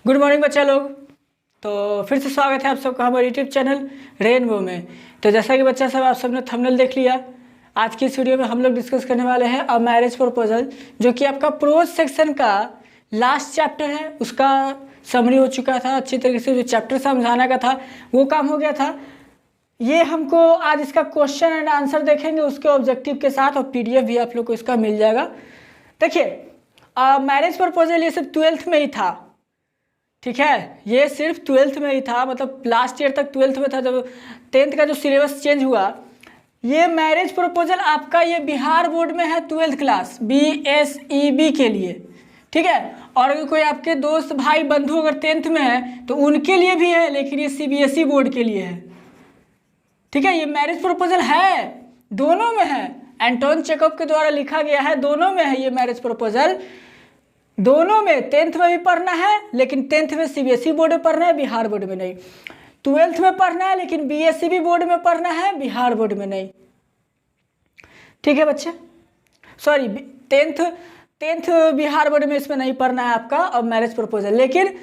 Good morning बच्चा लोग। तो फिर से स्वागत है आप सबका हमारे यूट्यूब चैनल रेनबो में। तो जैसा कि बच्चा सब आप सबने थंबनेल देख लिया, आज की इस वीडियो में हम लोग डिस्कस करने वाले हैं अ मैरिज प्रपोजल, जो कि आपका प्रोज सेक्शन का लास्ट चैप्टर है। उसका समरी हो चुका था, अच्छी तरीके से जो चैप्टर समझाने का था वो काम हो गया था। ये हमको आज इसका क्वेश्चन एंड आंसर देखेंगे उसके ऑब्जेक्टिव के साथ, और PDF भी आप लोग को इसका मिल जाएगा। देखिए, मैरिज प्रपोजल ये सब 12th में ही था, ठीक है। ये सिर्फ 12th में ही था, मतलब लास्ट ईयर तक 12th में था। जब 10th का जो सिलेबस चेंज हुआ, ये मैरिज प्रपोजल आपका ये बिहार बोर्ड में है 12th क्लास BSEB के लिए, ठीक है। और अगर कोई आपके दोस्त भाई बंधु अगर 10th में है तो उनके लिए भी है, लेकिन ये CBSE बोर्ड के लिए है, ठीक है। ये मैरिज प्रपोजल है, दोनों में है, एंटोन चेकअप के द्वारा लिखा गया है, दोनों में है ये मैरिज प्रपोजल। दोनों में 10th में भी पढ़ना है, लेकिन 10th में CBSE बोर्ड में पढ़ना है, बिहार बोर्ड में नहीं। 12th में पढ़ना है, लेकिन BSEB बोर्ड में पढ़ना है, बिहार बोर्ड में नहीं, ठीक है बच्चे। सॉरी, 10th बिहार बोर्ड में इसमें नहीं पढ़ना है आपका अब मैरिज प्रपोजल, लेकिन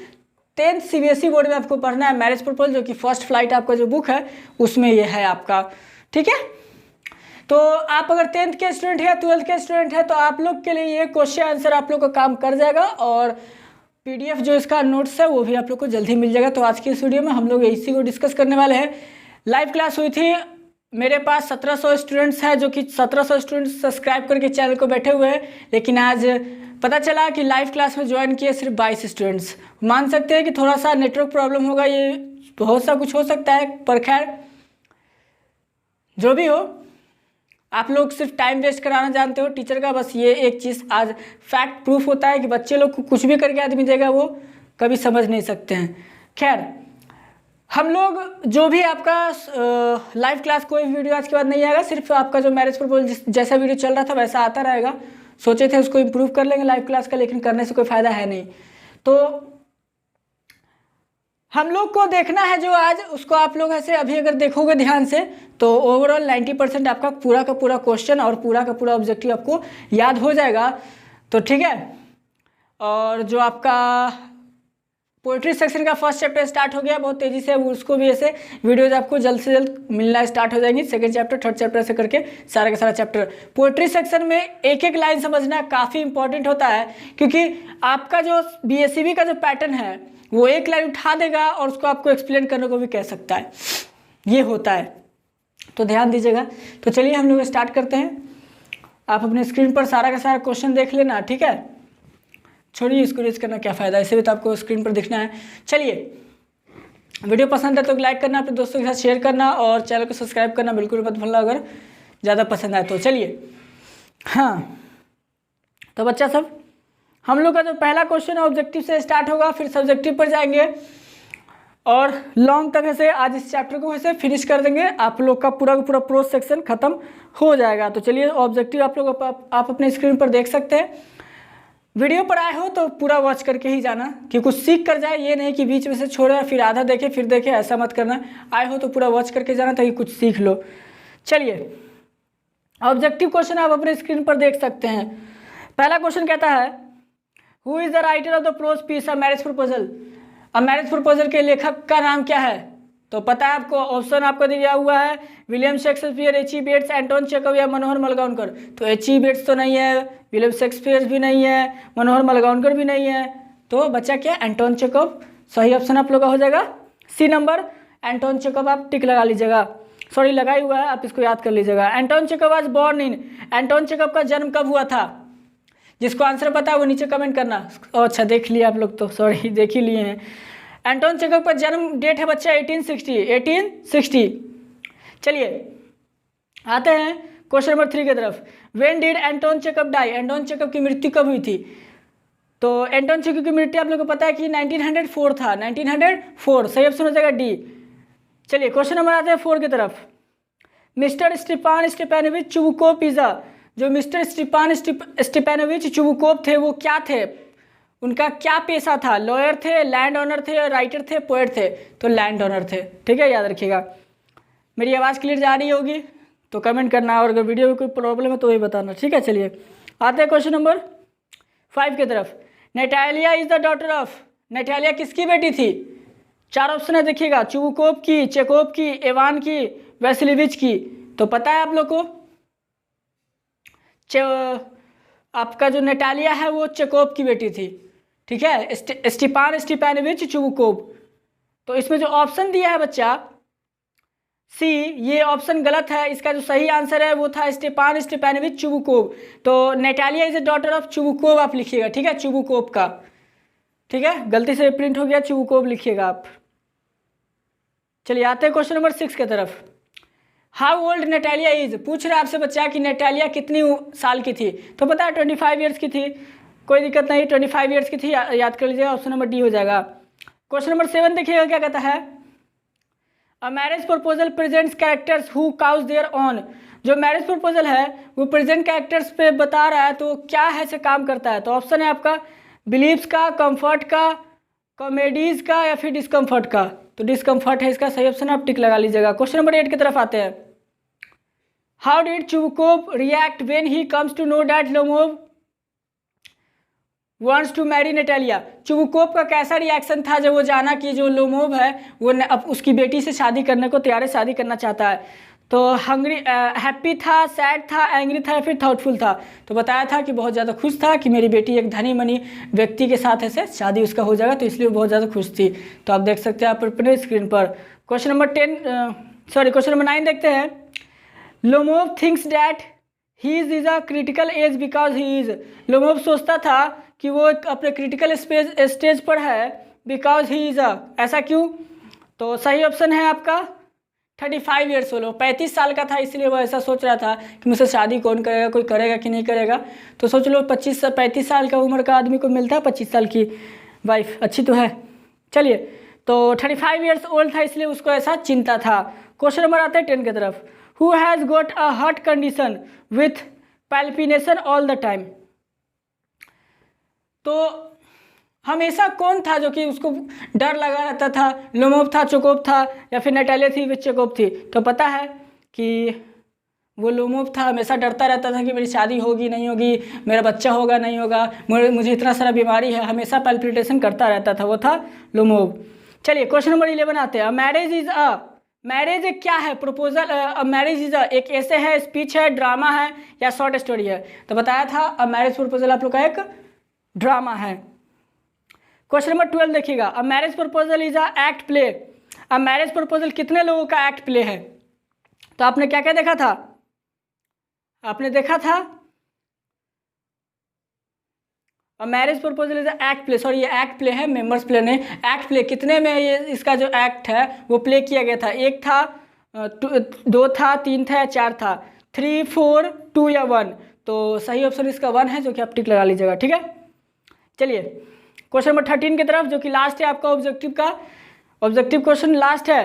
10th CBSE बोर्ड में आपको पढ़ना है मैरिज प्रपोजल, जो कि फर्स्ट फ्लाइट आपका जो बुक है उसमें ये है आपका, ठीक है। तो आप अगर 10th के स्टूडेंट है, 12th के स्टूडेंट है, तो आप लोग के लिए ये क्वेश्चन आंसर आप लोग का काम कर जाएगा, और PDF जो इसका नोट्स है वो भी आप लोग को जल्दी मिल जाएगा। तो आज की इस वीडियो में हम लोग इसी को डिस्कस करने वाले हैं। लाइव क्लास हुई थी, मेरे पास 1700 स्टूडेंट्स हैं, जो कि 1700 स्टूडेंट्स सब्सक्राइब करके चैनल को बैठे हुए हैं, लेकिन आज पता चला कि लाइव क्लास में ज्वाइन किए सिर्फ 22 स्टूडेंट्स। मान सकते हैं कि थोड़ा सा नेटवर्क प्रॉब्लम होगा, ये बहुत सा कुछ हो सकता है, पर खैर जो भी हो, आप लोग सिर्फ टाइम वेस्ट कराना जानते हो टीचर का। बस ये एक चीज़ आज फैक्ट प्रूफ होता है कि बच्चे लोग को कुछ भी करके आदमी देगा वो कभी समझ नहीं सकते हैं। खैर, हम लोग जो भी आपका लाइव क्लास, कोई वीडियो आज के बाद नहीं आएगा, सिर्फ आपका जो मैरिज प्रपोजल जैसा वीडियो चल रहा था वैसा आता रहेगा। सोचे थे उसको इम्प्रूव कर लेंगे लाइव क्लास का, लेकिन करने से कोई फ़ायदा है नहीं। तो हम लोग को देखना है जो आज, उसको आप लोग ऐसे अभी अगर देखोगे ध्यान से तो ओवरऑल 90% आपका पूरा का पूरा क्वेश्चन और पूरा का पूरा ऑब्जेक्टिव आपको याद हो जाएगा, तो ठीक है। और जो आपका पोइट्री सेक्शन का फर्स्ट चैप्टर स्टार्ट हो गया बहुत तेज़ी से, उसको भी ऐसे वीडियोज आपको जल्द से जल्द मिलना स्टार्ट हो जाएंगी। सेकंड चैप्टर, थर्ड चैप्टर से करके सारा का सारा चैप्टर। पोइट्री सेक्शन में एक एक लाइन समझना काफ़ी इंपॉर्टेंट होता है, क्योंकि आपका जो BSEB का जो पैटर्न है वो एक लाइन उठा देगा और उसको आपको एक्सप्लेन करने को भी कह सकता है, ये होता है, तो ध्यान दीजिएगा। तो चलिए हम लोग स्टार्ट करते हैं। आप अपने स्क्रीन पर सारा का सारा क्वेश्चन देख लेना, ठीक है। छोड़िए इसको रीच करना, क्या फ़ायदा, इसे भी तो आपको स्क्रीन पर दिखना है। चलिए, वीडियो पसंद है तो लाइक करना, अपने दोस्तों के साथ शेयर करना, और चैनल को सब्सक्राइब करना बिल्कुल मत भूलना अगर ज़्यादा पसंद आए तो। चलिए, हाँ, तो बच्चा सब, हम लोग का जो पहला क्वेश्चन है ऑब्जेक्टिव से स्टार्ट होगा, फिर सब्जेक्टिव पर जाएंगे, और लॉन्ग तक ऐसे आज इस चैप्टर को ऐसे फिनिश कर देंगे। आप लोग का पूरा का पूरा प्रोज सेक्शन खत्म हो जाएगा। तो चलिए, ऑब्जेक्टिव आप लोग आप अपने स्क्रीन पर देख सकते हैं। वीडियो पर आए हो तो पूरा वॉच करके ही जाना, कि कुछ सीख कर जाए, ये नहीं कि बीच में से छोड़े फिर आधा देखे फिर देखे, ऐसा मत करना। आए हो तो पूरा वॉच करके जाना ताकि कुछ सीख लो। चलिए, ऑब्जेक्टिव क्वेश्चन आप अपने स्क्रीन पर देख सकते हैं। पहला क्वेश्चन कहता है, who is the writer of the prose piece a marriage proposal. अब मैरिज प्रपोजल के लेखक का नाम क्या है, तो पता है आपको, ऑप्शन आपको दिया हुआ है, William Shakespeare, H.E. Bates, Anton Chekhov या मनोहर मलगांवकर। तो H.E. बेट्स तो नहीं है, विलियम शेक्सपियर भी नहीं है, मनोहर मलगांवकर भी नहीं है, तो बच्चा क्या, एंटोन चेखव सही ऑप्शन आप लोग का हो जाएगा। C नंबर, एंटोन चेखव आप टिक लगा लीजिएगा, सॉरी लगाई हुआ है, आप इसको याद कर लीजिएगा। Anton Chekhov was born in, Anton Chekhov का जन्म कब हुआ था, जिसको आंसर पता है वो नीचे कमेंट करना। अच्छा, देख लिया आप लोग तो, सॉरी देख ही लिए हैं। एंटोन चेखव का जन्म डेट है बच्चा 1860। चलिए आते हैं क्वेश्चन नंबर 3 की तरफ। When did Anton Chekhov die, Anton Chekhov की मृत्यु कब हुई थी। तो एंटोन चेखव की मृत्यु आप लोग को पता है कि 1904 था, 1904 सही ऑप्शन हो जाएगा D। चलिए क्वेश्चन नंबर आते हैं 4 की तरफ। मिस्टर स्टीपान स्टेपानोविच चुबुकोव पिज़ा, जो मिस्टर स्टीपान स्टेपानोविच चुबुकोव थे वो क्या थे, उनका क्या पेशा था, लॉयर थे, लैंड ऑनर थे, राइटर थे, पोएट थे। तो लैंड ऑनर थे, ठीक है, याद रखिएगा। मेरी आवाज़ क्लियर जा रही होगी तो कमेंट करना, और अगर वीडियो में कोई प्रॉब्लम है तो वही बताना, ठीक है। चलिए आते हैं क्वेश्चन नंबर 5 की तरफ। नेटालिया इज द डॉटर ऑफ, नैटालिया किसकी बेटी थी? 4 ऑप्शन है देखिएगा, चुबुकोव की, चेकोव की, इवान की, वैसिलेविच की। तो पता है आप लोग को आपका जो नैटालिया है वो चेकोव की बेटी थी, ठीक है, स्टीपान स्टीपानोविच चुबुकोव। तो इसमें जो ऑप्शन दिया है बच्चा सी, ये ऑप्शन गलत है। इसका जो सही आंसर है वो था स्टीपान स्टीपानोविच चुबुकोव। तो Natalia is a daughter of Chubukov आप लिखिएगा, ठीक है, चुबुकोव का, ठीक है, गलती से प्रिंट हो गया, चुबुकोव लिखिएगा आप। चलिए आते हैं क्वेश्चन नंबर 6 की तरफ। हाउ ओल्ड नैटालिया इज, पूछ रहा है आपसे बच्चा कि नैटालिया कितनी साल की थी। तो पता है 25 ईयर्स की थी, कोई दिक्कत नहीं, 25 ईयर्स की थी, याद कर लीजिएगा, ऑप्शन नंबर डी हो जाएगा। क्वेश्चन नंबर 7 देखिएगा क्या कहता है, a marriage proposal presents characters who cause their own. जो मैरिज प्रपोजल है वो प्रेजेंट कैरेक्टर्स पे बता रहा है, तो क्या है से काम करता है। तो ऑप्शन है आपका बिलीव्स का, कंफर्ट का, कॉमेडीज का, या फिर डिस्कम्फर्ट का। तो डिस्कम्फर्ट है इसका सही ऑप्शन, आप टिक लगा लीजिएगा। क्वेश्चन नंबर 8 की तरफ आते हैं। How did Chubukov react when he comes to know that Lomov wants to marry Natalia. Chubukov का कैसा रिएक्शन था जब वो जाना कि जो लोमोव है वो अब उसकी बेटी से शादी करने को तैयार है, शादी करना चाहता है। तो हैप्पी था, सैड था, एंग्री था, या फिर थाउटफुल था। तो बताया था कि बहुत ज़्यादा खुश था कि मेरी बेटी एक धनी मनी व्यक्ति के साथ ऐसे शादी उसका हो जाएगा, तो इसलिए वो बहुत ज़्यादा खुश थी। तो आप देख सकते हैं आप अपने स्क्रीन पर। क्वेश्चन नंबर 9 देखते हैं। Lomov thinks that he is a critical age because he is. Lomov सोचता था कि वो अपने क्रिटिकल स्टेज पर है, बिकॉज ही इज ऐसा क्यों। तो सही ऑप्शन है आपका 35 ईयर्स ओल्ड, 35 साल का था, इसलिए वो ऐसा सोच रहा था कि मुझसे शादी कौन करेगा, कोई करेगा कि नहीं करेगा। तो सोच लो 35 साल का उम्र का आदमी को मिलता है 25 साल की वाइफ, अच्छी तो है। चलिए, तो 35 ईयर्स ओल्ड था, इसलिए उसको ऐसा चिंता था। क्वेश्चन नंबर आता है 10 की तरफ। Who has got a heart condition with palpitation all the time. तो हमेशा कौन था जो कि उसको डर लगा रहता था, लोमोव था, चेकोव था, या फिर नैटालिया थी विच चेकोव थी। तो पता है कि वो लोमोव था, हमेशा डरता रहता था कि मेरी शादी होगी नहीं होगी, मेरा बच्चा होगा नहीं होगा, मुझे इतना सारा बीमारी है, हमेशा पैल्पिटेशन करता रहता था, वो था लोमोव। चलिए क्वेश्चन नंबर 11 आते हैं। मैरिज इज मैरिज क्या है, प्रपोजल, मैरिज इज एक ऐसे है, स्पीच है, ड्रामा है, या शॉर्ट स्टोरी है। तो बताया था मैरिज प्रपोजल आप लोग का एक ड्रामा है। क्वेश्चन नंबर 12 देखिएगा। अ marriage proposal is a act play. A marriage proposal कितने लोगों का एक्ट प्ले है। तो आपने क्या क्या देखा था, आपने देखा था अ marriage proposal is a act play, sorry ये एक्ट प्ले है, मेंबर्स प्ले नहीं, एक्ट प्ले। कितने में ये इसका जो एक्ट है वो प्ले किया गया था, 1 था, 2 था, 3 था, या 4 था, 3, 4, 2 या 1। तो सही ऑप्शन इसका 1 है, जो कि आप टिक लगा लीजिएगा, ठीक है। चलिए क्वेश्चन नंबर 13 की तरफ, जो कि लास्ट है आपका ऑब्जेक्टिव का। ऑब्जेक्टिव क्वेश्चन लास्ट है।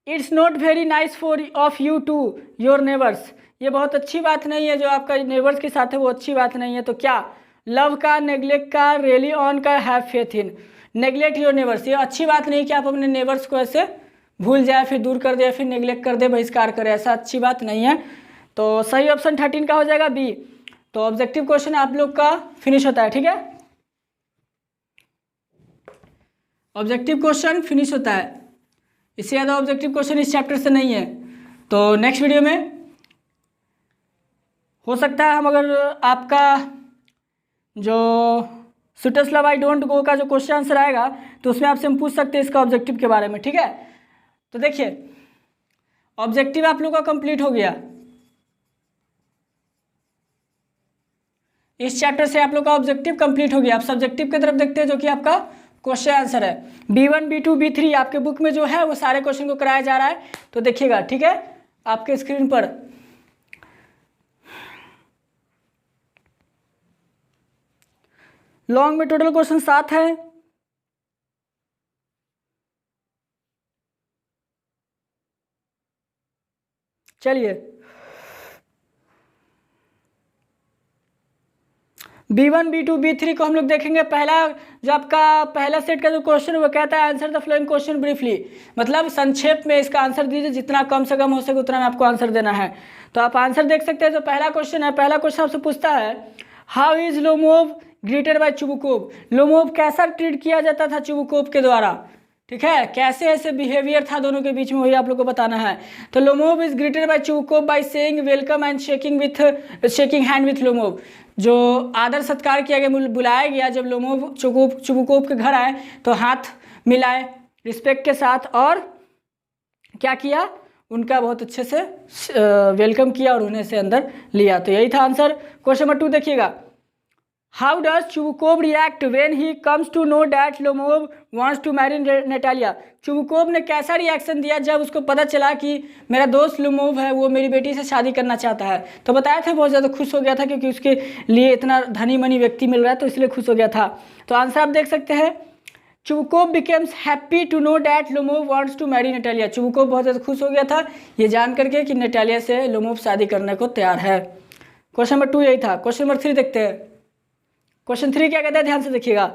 It's not very nice for of you to your neighbours. ये बहुत अच्छी बात नहीं है, जो आपका नेबर्स के साथ है वो अच्छी बात नहीं है। तो क्या, लव का, नेग्लेक्ट का, रियली ऑन का, have faith in. Neglect your neighbours, ये अच्छी बात नहीं कि आप अपने नेबर्स को ऐसे भूल जाए, फिर दूर कर दे, फिर नेग्लेक्ट कर दे, बहिष्कार करे, ऐसा अच्छी बात नहीं है। तो सही ऑप्शन 13 का हो जाएगा बी। तो ऑब्जेक्टिव क्वेश्चन आप लोग का फिनिश होता है, ठीक है, ऑब्जेक्टिव क्वेश्चन फिनिश होता है। इससे ज़्यादा ऑब्जेक्टिव क्वेश्चन इस चैप्टर से नहीं है। तो नेक्स्ट वीडियो में हो सकता है हम अगर आपका जो सुटस लव आई डोंट गो का जो क्वेश्चन आंसर आएगा तो उसमें आपसे हम पूछ सकते हैं इसका ऑब्जेक्टिव के बारे में, ठीक है। तो देखिए ऑब्जेक्टिव आप लोग का कंप्लीट हो गया। इस चैप्टर से आप लोग का ऑब्जेक्टिव कंप्लीट हो गया। आप सब्जेक्टिव की तरफ देखते हैं, जो कि आपका क्वेश्चन आंसर है। B1, B2, B3 आपके बुक में जो है वो सारे क्वेश्चन को कराया जा रहा है, तो देखिएगा, ठीक है, आपके स्क्रीन पर। लॉन्ग में टोटल क्वेश्चन 7 है। चलिए B1, B2, B3 को हम लोग देखेंगे। पहला जो आपका पहला सेट का जो क्वेश्चन वो कहता है answer the flowing question briefly, मतलब संक्षेप में इसका आंसर दीजिए, जितना कम से कम हो सके उतना में आपको आंसर देना है। तो आप आंसर देख सकते हैं। जो पहला क्वेश्चन है, पहला क्वेश्चन आपसे पूछता है how is Lomov greeted by Chubukov. Lomov कैसा ट्रीट किया जाता था चुबुकोव के द्वारा, ठीक है, कैसे ऐसे बिहेवियर था दोनों के बीच में, वही आप लोग को बताना है। तो Lomov is greeted by Chubukov by saying welcome and shaking hand with Lomov. जो आदर सत्कार किया गया, बुलाया गया जब लोमोव चुबुकोव के घर आए तो हाथ मिलाए रिस्पेक्ट के साथ और क्या किया, उनका बहुत अच्छे से वेलकम किया और उन्हें से अंदर लिया। तो यही था आंसर। क्वेश्चन नंबर 2 देखिएगा, how does Chubukov react when he comes to know that Lomov wants to marry Natalia. Chubukov ने कैसा रिएक्शन दिया जब उसको पता चला कि मेरा दोस्त लोमोव है वो मेरी बेटी से शादी करना चाहता है। तो बताया था बहुत ज़्यादा खुश हो गया था क्योंकि उसके लिए इतना धनी मनी व्यक्ति मिल रहा है तो इसलिए खुश हो गया था। तो आंसर आप देख सकते हैं, Chubukov becomes happy to know that Lomov wants to marry Natalia. Chubukov बहुत ज़्यादा खुश हो गया था ये जान करके कि नटालिया से लोमोव शादी करने को तैयार है। क्वेश्चन नंबर 2 यही था। क्वेश्चन नंबर 3 देखते हैं। क्वेश्चन 3 क्या कहता है, ध्यान से देखिएगा,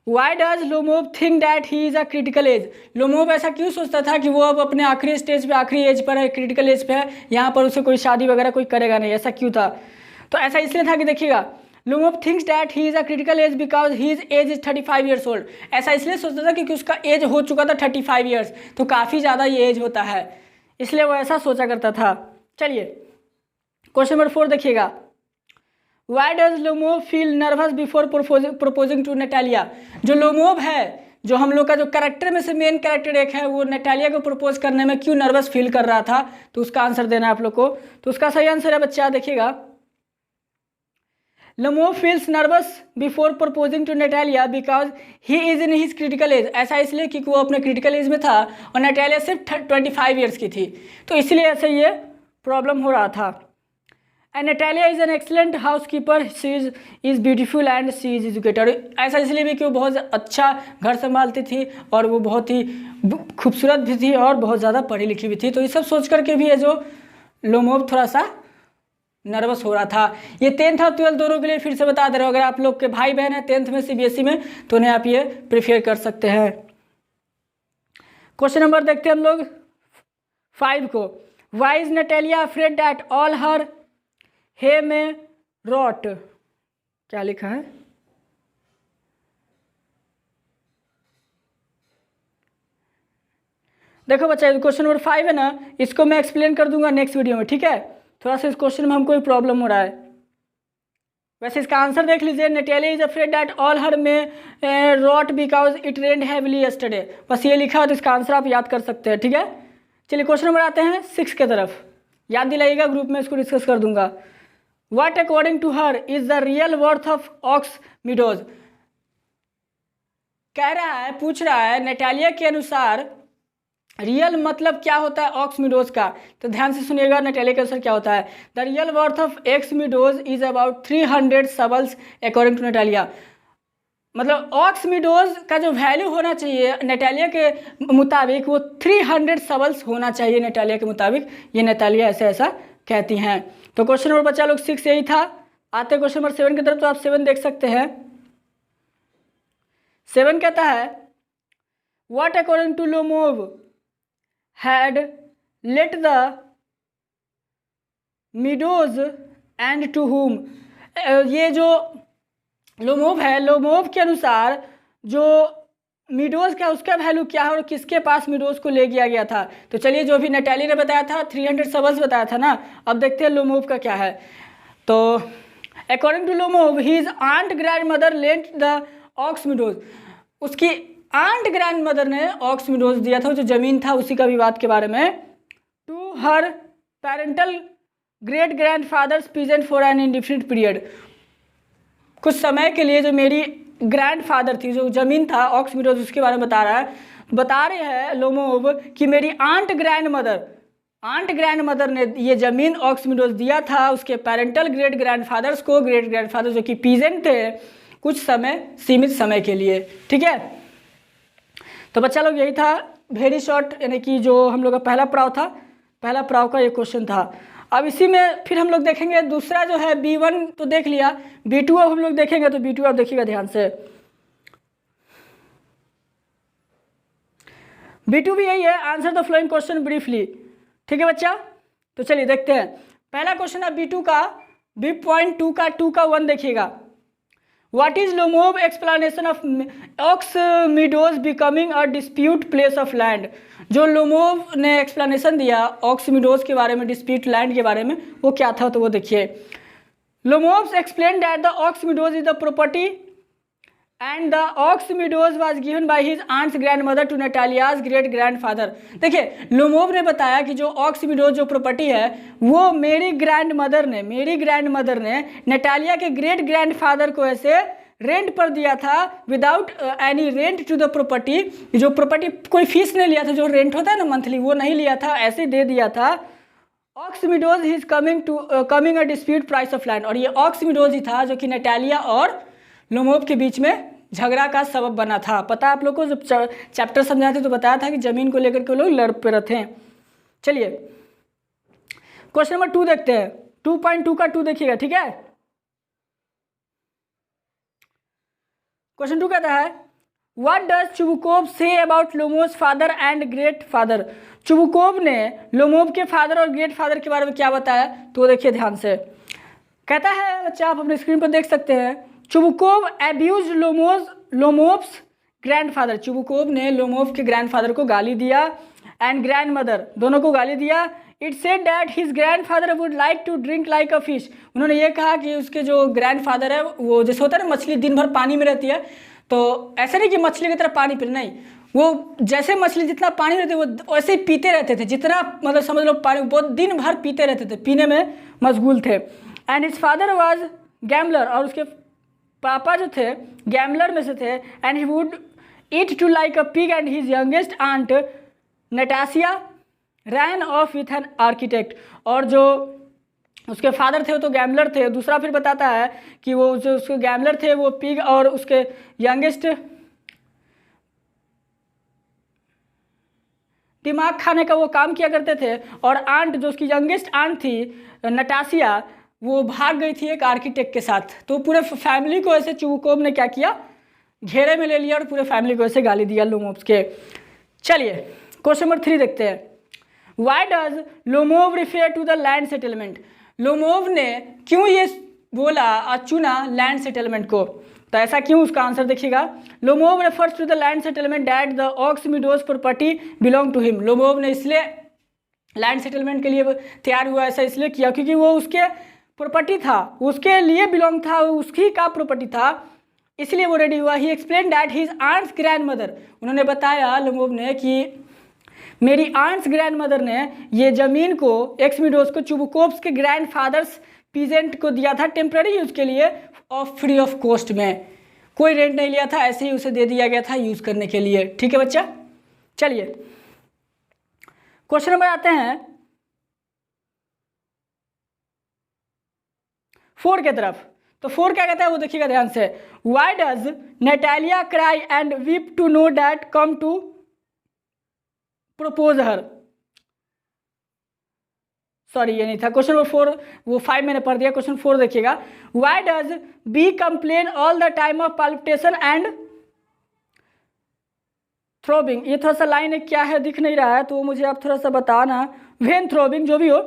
why does Lomov think that he is a critical age. Lomov ऐसा क्यों सोचता था कि वो अब अपने आखिरी स्टेज पे, आखिरी एज पर है, क्रिटिकल एज पे है, यहाँ पर उसे कोई शादी वगैरह कोई करेगा नहीं, ऐसा क्यों था। तो ऐसा इसलिए था कि देखिएगा, Lomov thinks that he is a critical age because his age is 35 years old. ऐसा इसलिए सोचता था क्योंकि उसका एज हो चुका था 35 ईयर्स, तो काफ़ी ज़्यादा ये एज होता है, इसलिए वो ऐसा सोचा करता था। चलिए क्वेश्चन नंबर 4 देखिएगा, why does Lomov feel nervous before proposing to Natalia. जो लोमोव है, जो हम लोग का जो कैरेक्टर में से मेन कैरेक्टर एक है, वो नटालिया को प्रपोज करने में क्यों नर्वस फील कर रहा था, तो उसका आंसर देना है आप लोग को। तो उसका सही आंसर है बच्चा देखिएगा, Lomov feels nervous before proposing to Natalia because he is in his critical age. ऐसा इसलिए क्योंकि वो अपने क्रिटिकल एज में था और नटालिया सिर्फ 25 ईयर्स की थी, तो इसलिए ऐसे ये प्रॉब्लम हो रहा था। And Natalia is an excellent housekeeper, she is beautiful and she is educated. ऐसा इसलिए भी कि वो बहुत अच्छा घर संभालती थी और वो बहुत ही खूबसूरत भी थी और बहुत ज़्यादा पढ़ी लिखी भी थी। तो ये सब सोच करके भी ये जो लोमोव थोड़ा सा नर्वस हो रहा था। ये 10th और 12th दोनों के लिए फिर से बता दे रहा हूँ, अगर आप लोग के भाई बहन हैं 10th में CBSE में तो उन्हें आप ये प्रिफेयर कर सकते हैं। क्वेश्चन नंबर देखते हैं हम लोग 5 को, why is Natalia afraid that all her hay may rot. क्या लिखा है, देखो बच्चा क्वेश्चन नंबर 5 है ना, इसको मैं एक्सप्लेन कर दूंगा नेक्स्ट वीडियो में, ठीक है। थोड़ा सा इस क्वेश्चन में हमको प्रॉब्लम हो रहा है। वैसे इसका आंसर देख लीजिए, Natalia is afraid that all her may rot because it rained heavily yesterday. बस ये लिखा हो तो इसका आंसर आप याद कर सकते हैं, ठीक है। चलिए क्वेश्चन नंबर आते हैं 6 के तरफ, याद दिलाइएगा, ग्रुप में इसको डिस्कस कर दूंगा। What according to her is the real worth of Ox Meadows. कह रहा है, पूछ रहा है, नटालिया के अनुसार रियल मतलब क्या होता है ऑक्स मीडोज का। तो ध्यान से सुनिएगा, नटालिया के अनुसार क्या होता है। The real worth of ox meadows is about 300 sables according to Natalia. मतलब ऑक्स मीडोज का जो वैल्यू होना चाहिए नटालिया के मुताबिक वो 300 सबल्स होना चाहिए नटालिया के मुताबिक। ये नटालिया ऐसा कहती हैं। तो क्वेश्चन नंबर बच्चा लोग 6 यही था। आते क्वेश्चन नंबर 7 की तरफ, तो आप 7 देख सकते हैं। 7 कहता है, what according to Lomov had let the meadows and to whom। ये जो लोमोव है, लोमोव के अनुसार जो मीडोज का उसका वैल्यू क्या है और किसके पास मीडोज को ले गया गया था। तो चलिए, जो भी नटालिया ने बताया था 300 सबल्स बताया था ना, अब देखते हैं लोमोव का क्या है। तो according to Lomov his aunt grandmother lent the aux Meadows. उसकी आंट ग्रैंड मदर ने ऑक्स मीडोज दिया था, जो जमीन था उसी का विवाद के बारे में, to her parental great grandfathers peasant for an indefinite period. कुछ समय के लिए जो मेरी ग्रैंड फादर थी, जो जमीन था ऑक्स मीडोज, उसके बारे में बता रहे हैं लोमोव कि मेरी आंट ग्रैंड मदर ने ये जमीन ऑक्स मीडोज दिया था उसके पेरेंटल ग्रेट ग्रैंड फादर्स को, ग्रेट ग्रैंड फादर जो कि पीजेंट थे, कुछ समय, सीमित समय के लिए, ठीक है। तो बच्चा लोग यही था, वेरी शॉर्ट, यानी कि जो हम लोग का पहला पड़ाव था, पहला पड़ाव का ये क्वेश्चन था। अब इसी में फिर हम लोग देखेंगे दूसरा जो है B1 तो देख लिया, B2 अब हम लोग देखेंगे। तो B2 आप देखिएगा ध्यान से, B2 भी यही है, answer the flowing question briefly, ठीक है बच्चा। तो चलिए देखते हैं पहला क्वेश्चन है B2 का, B.2 का 2 का 1 देखिएगा। What is Lomov explanation of Ox meadows becoming a dispute place of land. जो लोमोव ने एक्सप्लेनेशन दिया ऑक्स मीडोज के बारे में, डिस्प्यूट लैंड के बारे में, वो क्या था तो वो देखिए। Lomov explain that the aux meadows is the property and the aux meadows was given by his aunt's grandmother to Natalia's great grandfather. देखिए लोमोव ने बताया कि जो ऑक्स मीडोज जो प्रॉपर्टी है वो मेरी ग्रैंड मदर ने नटालिया के ग्रेट ग्रैंड फादर को ऐसे रेंट पर दिया था without any rent to the property. जो प्रॉपर्टी कोई फीस नहीं लिया था, जो रेंट होता है ना मंथली, वो नहीं लिया था, ऐसे दे दिया था। Ox meadows is coming a dispute price of land. और ये ऑक्स मीडोज ही था जो कि नटालिया और लोमोव के बीच में झगड़ा का सबब बना था। पता है आप लोग को, जब चैप्टर समझाते तो बताया था कि जमीन को लेकर के लोग लड़ पे रहते हैं। चलिए क्वेश्चन नंबर 2 देखते हैं। 2.2 का 2 देखिएगा, ठीक है। क्वेश्चन 2 कहता है what does Chubukov say about Lomov father and great father. Chubukov ने लोमोव के फादर और ग्रेट फादर के बारे में क्या बताया तो देखिए ध्यान से। कहता है बच्चा, आप अपने स्क्रीन पर देख सकते हैं, चुबुकोव अब्यूज लोमोव्स ग्रैंडफादर। चुबुकोव ने लोमोव के ग्रैंडफादर को गाली दिया एंड ग्रैंड मदर, दोनों को गाली दिया। It said that his grandfather would like to drink like a fish. उन्होंने ये कहा कि उसके जो ग्रैंडफादर है वो जैसे होता है ना मछली दिन भर पानी में रहती है, तो ऐसा नहीं कि मछली की तरह पानी पी, नहीं, वो जैसे मछली जितना पानी रहती है वो वैसे ही पीते रहते थे, जितना मतलब समझ लो पानी, बहुत दिन भर पीते रहते थे, पीने में मशगूल थे। And his father was gambler, और उसके पापा जो थे गैम्बलर में से थे। And he would eat too like a pig and his youngest aunt Natasia ran off with an architect. और जो उसके फादर थे वो तो गैम्बलर थे। दूसरा फिर बताता है कि वो जो उसके गैम्बलर थे वो पिग और उसके यंगेस्ट दिमाग खाने का वो काम किया करते थे। और आंट जो उसकी यंगेस्ट आंट थी नटासिया, वो भाग गई थी एक आर्किटेक्ट के साथ। तो पूरे फैमिली को ऐसे चुबुकोव ने क्या किया, घेरे में ले लिया और पूरे फैमिली को ऐसे गाली दिया लोमोव के। चलिए क्वेश्चन नंबर 3 देखते हैं। Why does Lomov refer to the land settlement. लोमोव ने क्यों ये बोला और चुना लैंड सेटलमेंट को, तो ऐसा क्यों, उसका आंसर देखिएगा। Lomov refers to the land settlement that the aux Meadows property belong to him. Lomov ने इसलिए लैंड सेटलमेंट के लिए तैयार हुआ, ऐसा इसलिए किया क्योंकि वो उसके प्रॉपर्टी था, उसके लिए बिलोंग था, उसकी का प्रॉपर्टी था, इसलिए वो रेडी हुआ। He explain that his aunt's grandmother. उन्होंने बताया लोमोव ने कि मेरी आंट्स ग्रैंड मदर ने ये ज़मीन को एक्स मीडोज को चुबुकोव्स के ग्रैंड फादर्स पीजेंट को दिया था टेम्पररी यूज़ के लिए, ऑफ फ्री ऑफ कॉस्ट में, कोई रेंट नहीं लिया था, ऐसे ही उसे दे दिया गया था यूज़ करने के लिए। ठीक है बच्चा। चलिए क्वेश्चन नंबर आते हैं 4 के तरफ। तो 4 क्या कहता है वो देखिएगा ध्यान से। Why does Natalia cry and weep to know that come to propose her. Sorry ये नहीं था, क्वेश्चन नंबर 4, वो 5 मैंने पढ़ दिया। क्वेश्चन 4 देखिएगा। Why does be complain all the time of palpitation and throbbing. ये थोड़ा सा लाइन क्या है दिख नहीं रहा है, तो मुझे आप थोड़ा सा बताना। वेन थ्रोबिंग जो भी हो,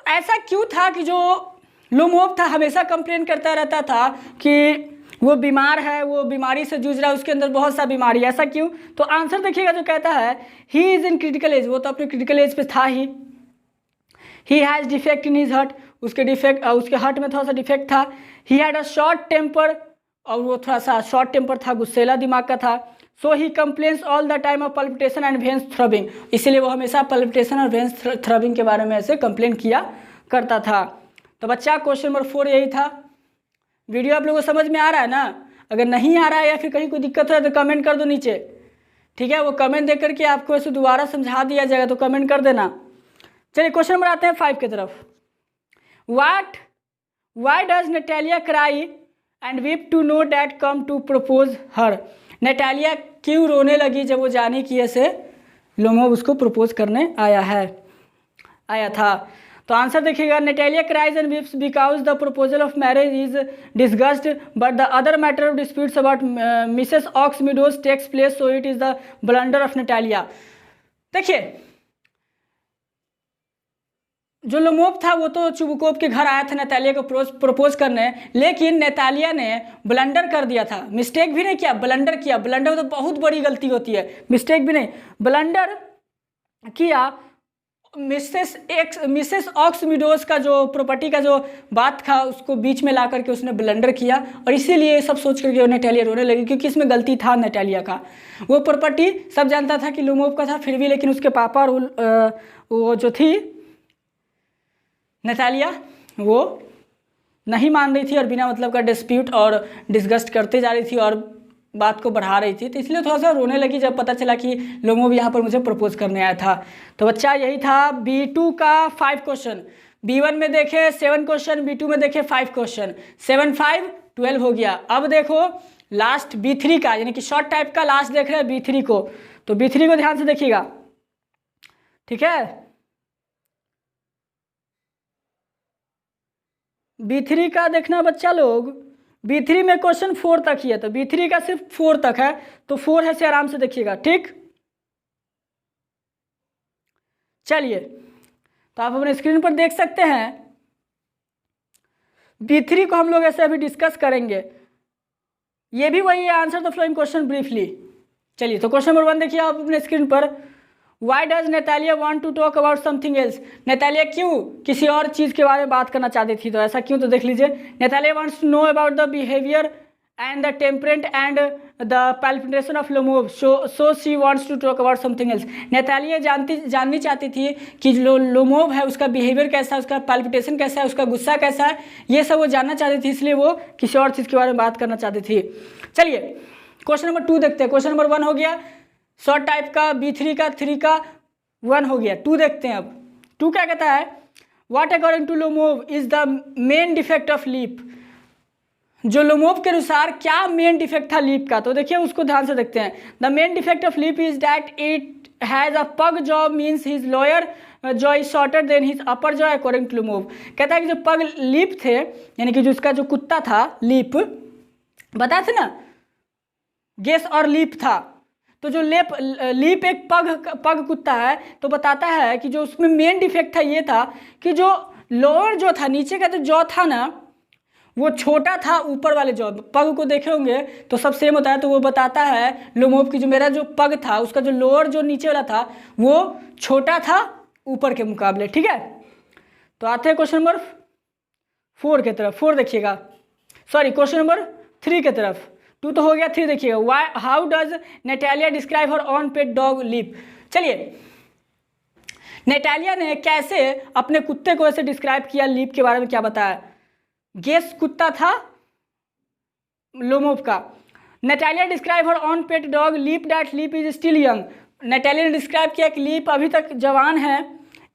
ऐसा क्यों था कि जो लोमोव था हमेशा कंप्लेन करता रहता था कि वो बीमार है, वो बीमारी से जूझ रहा है, उसके अंदर बहुत सा बीमारी, ऐसा क्यों। तो आंसर देखिएगा जो कहता है he is in critical age, वो तो अपने क्रिटिकल एज पे था he has defect in his heart, उसके हर्ट में थोड़ा सा डिफेक्ट था। He had a short temper, और वो थोड़ा सा शॉर्ट टेम्पर था, गुस्सेला दिमाग का था। So he complains all the time of palpitation and veins throbbing, इसीलिए वो हमेशा पल्पिटेशन और वेन्स थ्रबिंग के बारे में ऐसे कंप्लेन किया करता था। तो बच्चा क्वेश्चन नंबर 4 यही था। वीडियो आप लोगों को समझ में आ रहा है ना। अगर नहीं आ रहा है या फिर कहीं कोई दिक्कत है तो कमेंट कर दो नीचे, ठीक है। वो कमेंट देख करके आपको ऐसे दोबारा समझा दिया जाएगा, तो कमेंट कर देना। चलिए क्वेश्चन नंबर आते हैं 5 की तरफ। Why does Natalia cry and weep to know that come to propose her. Natalia क्यों रोने लगी जब वो जानी कि ऐसे लोमोव उसको प्रपोज करने आया था। तो आंसर देखिएगा। Natalia cries and weeps because the proposal of marriage is discussed but the other matter of disputes about Mrs ox meadows takes place, so it is the blunder of Natalia. देखिए जो Lomov था वो तो Chubukov के घर आया था नैतालिया को प्रपोज करने, लेकिन नैतालिया ने ब्लंडर कर दिया था, मिस्टेक भी नहीं किया, ब्लंडर किया। ब्लंडर तो बहुत बड़ी गलती होती है, मिस्टेक भी नहीं, ब्लंडर किया। मिसेस ऑक्स मीडोज का जो प्रॉपर्टी का जो बात था उसको बीच में ला करके उसने ब्लंडर किया, और इसीलिए ये सब सोच करके नैटालिया रोने लगी, क्योंकि इसमें गलती था नैटालिया का। वो प्रॉपर्टी सब जानता था कि लोमोव का था, फिर भी लेकिन उसके पापा और वो जो थी नैटालिया वो नहीं मान रही थी, और बिना मतलब का डिस्प्यूट और डिस्गस्ट करते जा रही थी और बात को बढ़ा रही थी, तो इसलिए थोड़ा सा रोने लगी जब पता चला कि लोमोव यहाँ पर मुझे प्रपोज करने आया था। तो बच्चा यही था B2 का 5 क्वेश्चन। B1 में देखे 7 क्वेश्चन, B2 में देखे 5 क्वेश्चन, 7 5 12 हो गया। अब देखो लास्ट B3 का, यानी कि शॉर्ट टाइप का लास्ट देख रहे हैं B3 को, तो B3 को ध्यान से देखिएगा, ठीक है। B3 का देखना बच्चा लोग, B3 में क्वेश्चन 4 तक ही है, तो B3 का सिर्फ 4 तक है, तो 4 है से आराम से देखिएगा, ठीक। चलिए, तो आप अपने स्क्रीन पर देख सकते हैं B3 को हम लोग ऐसे अभी डिस्कस करेंगे। ये भी वही है, answer the flowing question briefly. चलिए, तो क्वेश्चन नंबर 1 देखिए आप अपने स्क्रीन पर। Why does Natalia want to talk about something else? नैतालिया क्यों किसी और चीज़ के बारे में बात करना चाहती थी, तो ऐसा क्यों, तो देख लीजिए। Natalia wants to know about the behavior and the temperament and the palpitation of Lomov, so she wants to talk about something else. नैतालिया जाननी चाहती थी कि जो लोमोव है उसका बिहेवियर कैसा है, उसका पैल्पिटेशन कैसा है, उसका गुस्सा कैसा है, ये सब वो जानना चाहती थी, इसलिए वो किसी और चीज़ के बारे में बात करना चाहती थी। चलिए, क्वेश्चन नंबर 2 देखते हैं। क्वेश्चन नंबर 1 हो गया शॉर्ट टाइप का, B3 का 3 का 1 हो गया। 2 देखते हैं। अब 2 क्या कहता है, what according to Lomov is the main defect of leap. जो लोमोव के अनुसार क्या मेन डिफेक्ट था लीप का, तो देखिए उसको ध्यान से देखते हैं। The main defect of Leap is that it has a pug jaw, means his lower jaw is shorter than his upper jaw according to Lomov. कहता है कि जो पग लीप थे, यानी कि जो उसका जो कुत्ता था लीप, बताए थे ना गेस और लीप था, तो जो लीप एक पग कुत्ता है, तो बताता है कि जो उसमें मेन डिफेक्ट था ये था कि जो लोअर जो था, नीचे का जो जॉ था ना वो छोटा था ऊपर वाले जॉ। पग को देखे होंगे तो सब सेम होता है, तो वो बताता है लोमोव की जो मेरा जो पग था उसका जो लोअर जो नीचे वाला था वो छोटा था ऊपर के मुकाबले, ठीक है। तो आते हैं क्वेश्चन नंबर 4 की तरफ। 4 देखिएगा, सॉरी क्वेश्चन नंबर 3 की तरफ। 2 तो हो गया, 3 देखिएगा। Why how does Natalia describe her on pet dog Leap. चलिए, नैटालिया ने कैसे अपने कुत्ते को ऐसे डिस्क्राइब किया, लीप के बारे में क्या बताया। गेस कुत्ता था लोमोव का। Natalia describe her on pet dog Leap that Leap is still young. Natalia ने डिस्क्राइब किया कि लीप अभी तक जवान है।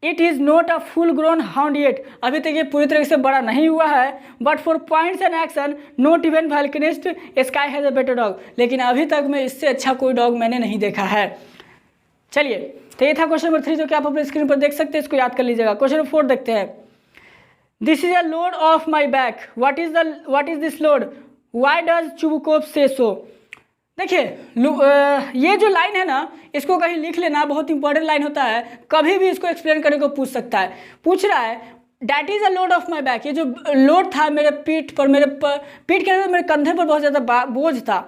It is not a full grown hound yet, अभी तक ये पूरी तरह से बड़ा नहीं हुआ है। But for points and action not even Volkanist sky has a better dog, लेकिन अभी तक में इससे अच्छा कोई डॉग मैंने नहीं देखा है। चलिए, तो ये था क्वेश्चन नंबर 3 जो कि आप अपने स्क्रीन पर देख सकते हैं, इसको याद कर लीजिएगा। क्वेश्चन नंबर 4 देखते हैं। This is a load of my back, what is this load, why does Chubukov से सो। देखिए, ये जो लाइन है ना, इसको कहीं लिख लेना, बहुत इंपॉर्टेंट लाइन होता है, कभी भी इसको एक्सप्लेन करने को पूछ सकता है। पूछ रहा है that is a load of my back, ये जो लोड था मेरे पीठ पर, पीठ के अंदर मेरे कंधे पर बहुत ज़्यादा बोझ था,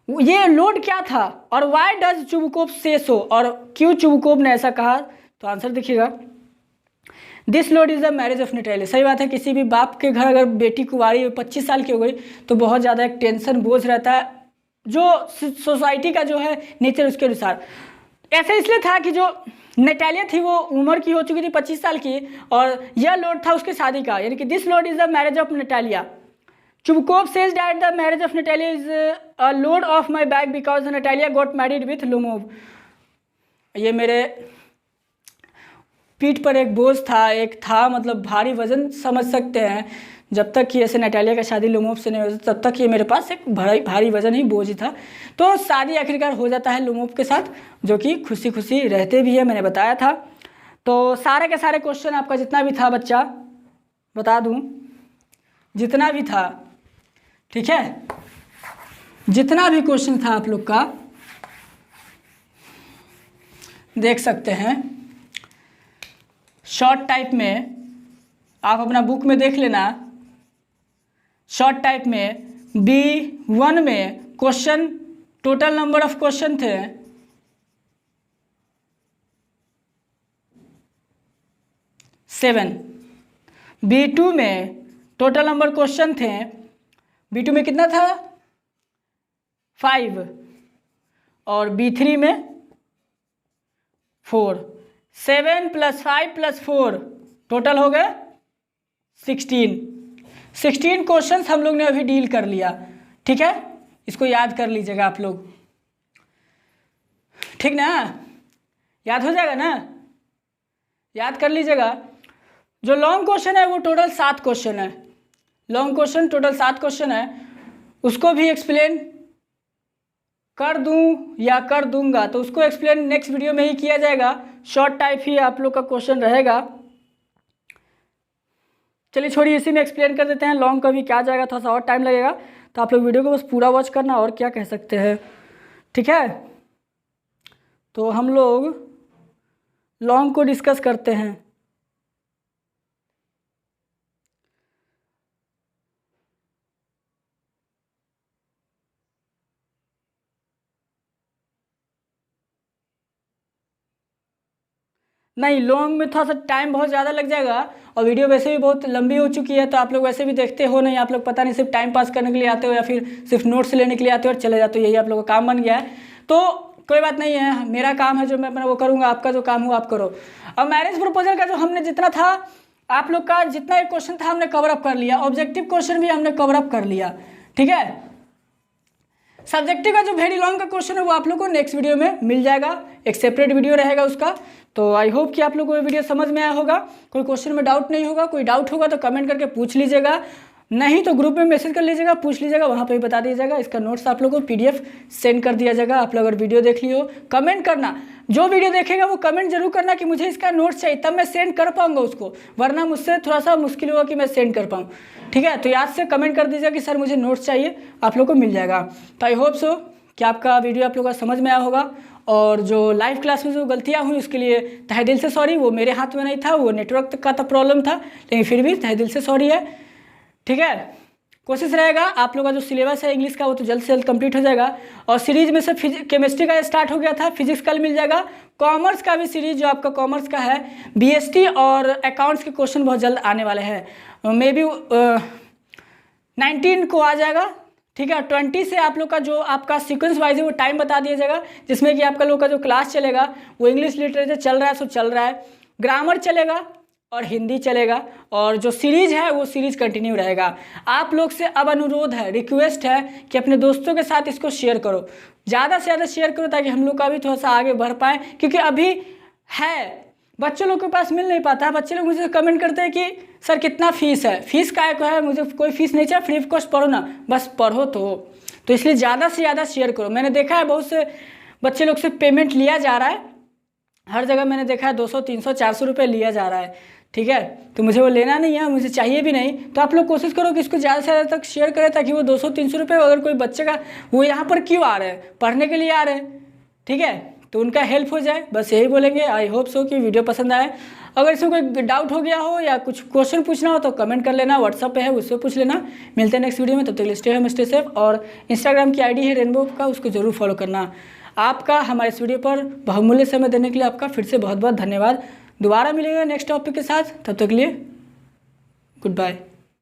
ये लोड क्या था, और वाई डज चुबुकोव से सो, और क्यों चुबुकोव ने ऐसा कहा। तो आंसर देखिएगा, this load is the marriage of Natalia. सही बात है, किसी भी बाप के घर अगर बेटी कुंवारी 25 साल की हो गई तो बहुत ज़्यादा एक टेंशन बोझ रहता है, जो सोसाइटी का जो है नेचर उसके अनुसार। ऐसा इसलिए था कि जो नैटालिया थी वो उम्र की हो चुकी थी 25 साल की, और यह लोड था उसके शादी का, यानी कि this load is the marriage of Natalia. Chubukov says that the marriage of Natalia is a load of my back because Natalia got married with Lomov. ये मेरे पीठ पर एक बोझ था, एक था मतलब भारी वजन समझ सकते हैं। जब तक कि ऐसे नैटालिया का शादी लोमोव से नहीं होती तब तक ये मेरे पास एक भारी वजन ही बोझ ही था। तो शादी आखिरकार हो जाता है लोमोव के साथ, जो कि खुशी खुशी रहते भी है, मैंने बताया था। तो सारे के सारे क्वेश्चन आपका जितना भी था बच्चा, बता दूं, जितना भी था, ठीक है, जितना भी क्वेश्चन था आप लोग का देख सकते हैं। शॉर्ट टाइप में आप अपना बुक में देख लेना, शॉर्ट टाइप में B1 में question, total number of question थे 7। B2 में टोटल नंबर क्वेश्चन थे, B2 में कितना था 5, और B3 में 4। 7 + 5 + 4 टोटल हो गए 16। 16 क्वेश्चंस हम लोग ने अभी डील कर लिया। ठीक है, इसको याद कर लीजिएगा आप लोग, ठीक ना, याद हो जाएगा ना, याद कर लीजिएगा। जो लॉन्ग क्वेश्चन है वो टोटल 7 क्वेश्चन है, लॉन्ग क्वेश्चन टोटल 7 क्वेश्चन है, उसको भी एक्सप्लेन कर दूं या कर दूंगा तो उसको एक्सप्लेन नेक्स्ट वीडियो में ही किया जाएगा। शॉर्ट टाइप ही आप लोग का क्वेश्चन रहेगा। चलिए छोड़िए, इसी में एक्सप्लेन कर देते हैं। लॉन्ग का भी क्या जाएगा, थोड़ा सा और टाइम लगेगा, तो आप लोग वीडियो को बस पूरा वॉच करना, और क्या कह सकते हैं। ठीक है, तो हम लोग लॉन्ग को डिस्कस करते हैं। नहीं, लॉन्ग में थोड़ा सा टाइम बहुत ज़्यादा लग जाएगा, और वीडियो वैसे भी बहुत लंबी हो चुकी है, तो आप लोग वैसे भी देखते हो नहीं, आप लोग पता नहीं सिर्फ टाइम पास करने के लिए आते हो या फिर सिर्फ नोट्स लेने के लिए आते हो और चले जाते हो, यही आप लोगों का काम बन गया है। तो कोई बात नहीं है, मेरा काम है जो मैं अपना वो करूँगा, आपका जो काम हो आप करो। अब मैरिज प्रपोजल का जो हमने जितना था, आप लोग का जितना एक क्वेश्चन था हमने कवर अप कर लिया, ऑब्जेक्टिव क्वेश्चन भी हमने कवर अप कर लिया। ठीक है, सब्जेक्टिव का जो वेरी लॉन्ग का क्वेश्चन है वो आप लोग को नेक्स्ट वीडियो में मिल जाएगा, एक सेपरेट वीडियो रहेगा उसका। तो आई होप कि आप लोग को ये वीडियो समझ में आया होगा। कोई क्वेश्चन में डाउट नहीं होगा, कोई डाउट होगा तो कमेंट करके पूछ लीजिएगा, नहीं तो ग्रुप में मैसेज कर लीजिएगा, पूछ लीजिएगा, वहाँ पे ही बता दीजिएगा। इसका नोट्स आप लोग को PDF सेंड कर दिया जाएगा। आप लोग अगर वीडियो देख ली हो, कमेंट करना, जो वीडियो देखेगा वो कमेंट जरूर करना कि मुझे इसका नोट्स चाहिए, तब मैं सेंड कर पाऊंगा उसको, वरना मुझसे थोड़ा सा मुश्किल होगा कि मैं सेंड कर पाऊँ। ठीक है, तो याद से कमेंट कर दीजिएगा कि सर मुझे नोट्स चाहिए, आप लोग को मिल जाएगा। तो आई होप सो कि आपका वीडियो आप लोग का समझ में आया होगा, और जो लाइव क्लास में जो गलतियाँ हुई उसके लिए तहे दिल से सॉरी। वो मेरे हाथ में नहीं था, वो नेटवर्क का तो प्रॉब्लम था, लेकिन फिर भी तहे दिल से सॉरी है। ठीक है, कोशिश रहेगा आप लोग का जो सिलेबस है इंग्लिश का वो तो जल्द से जल्द कंप्लीट हो जाएगा, और सीरीज में से केमिस्ट्री का स्टार्ट हो गया था, फिजिक्स कल मिल जाएगा। कॉमर्स का भी सीरीज जो आपका कॉमर्स का है, BST और अकाउंट्स के क्वेश्चन बहुत जल्द आने वाले हैं, मे बी 19 को आ जाएगा। ठीक है, 20 से आप लोग का जो आपका सीक्वेंस वाइज है वो टाइम बता दिया जाएगा, जिसमें कि आपका लोग का जो क्लास चलेगा वो इंग्लिश लिटरेचर चल रहा है सो चल रहा है, ग्रामर चलेगा और हिंदी चलेगा, और जो सीरीज है वो सीरीज कंटिन्यू रहेगा। आप लोग से अब अनुरोध है, रिक्वेस्ट है कि अपने दोस्तों के साथ इसको शेयर करो, ज़्यादा से ज़्यादा शेयर करो, ताकि हम लोग का भी थोड़ा सा आगे बढ़ पाए। क्योंकि अभी है बच्चों लोग के पास मिल नहीं पाता है, बच्चे लोग मुझे कमेंट करते हैं कि सर कितना फ़ीस है, फ़ीस काय को है, मुझे कोई फ़ीस नहीं चाहिए, फ्री ऑफ कॉस्ट पढ़ो ना, बस पढ़ो। तो इसलिए ज़्यादा से ज़्यादा शेयर करो। मैंने देखा है बहुत से बच्चे लोग से पेमेंट लिया जा रहा है, हर जगह मैंने देखा है 200 300 400 रुपये लिया जा रहा है। ठीक है, तो मुझे वो लेना नहीं है, मुझे चाहिए भी नहीं। तो आप लोग कोशिश करो कि इसको ज़्यादा से ज़्यादा तक शेयर करें, ताकि वो 200 300 रुपये अगर कोई बच्चे का वो यहाँ पर क्यों आ रहे हैं, पढ़ने के लिए आ रहे हैं। ठीक है, तो उनका हेल्प हो जाए, बस यही बोलेंगे। आई होप सो कि वीडियो पसंद आए। अगर इसमें कोई डाउट हो गया हो या कुछ क्वेश्चन पूछना हो तो कमेंट कर लेना, व्हाट्सअप पे है उससे पूछ लेना। मिलते हैं नेक्स्ट वीडियो में, तब तक स्टे होम स्टे सेफ। और इंस्टाग्राम की ID है रेनबो का, उसको जरूर फॉलो करना। आपका हमारे इस वीडियो पर बहुमूल्य समय देने के लिए आपका फिर से बहुत बहुत धन्यवाद। दोबारा मिलेंगे नेक्स्ट टॉपिक के साथ, तब तक के लिए गुड बाय।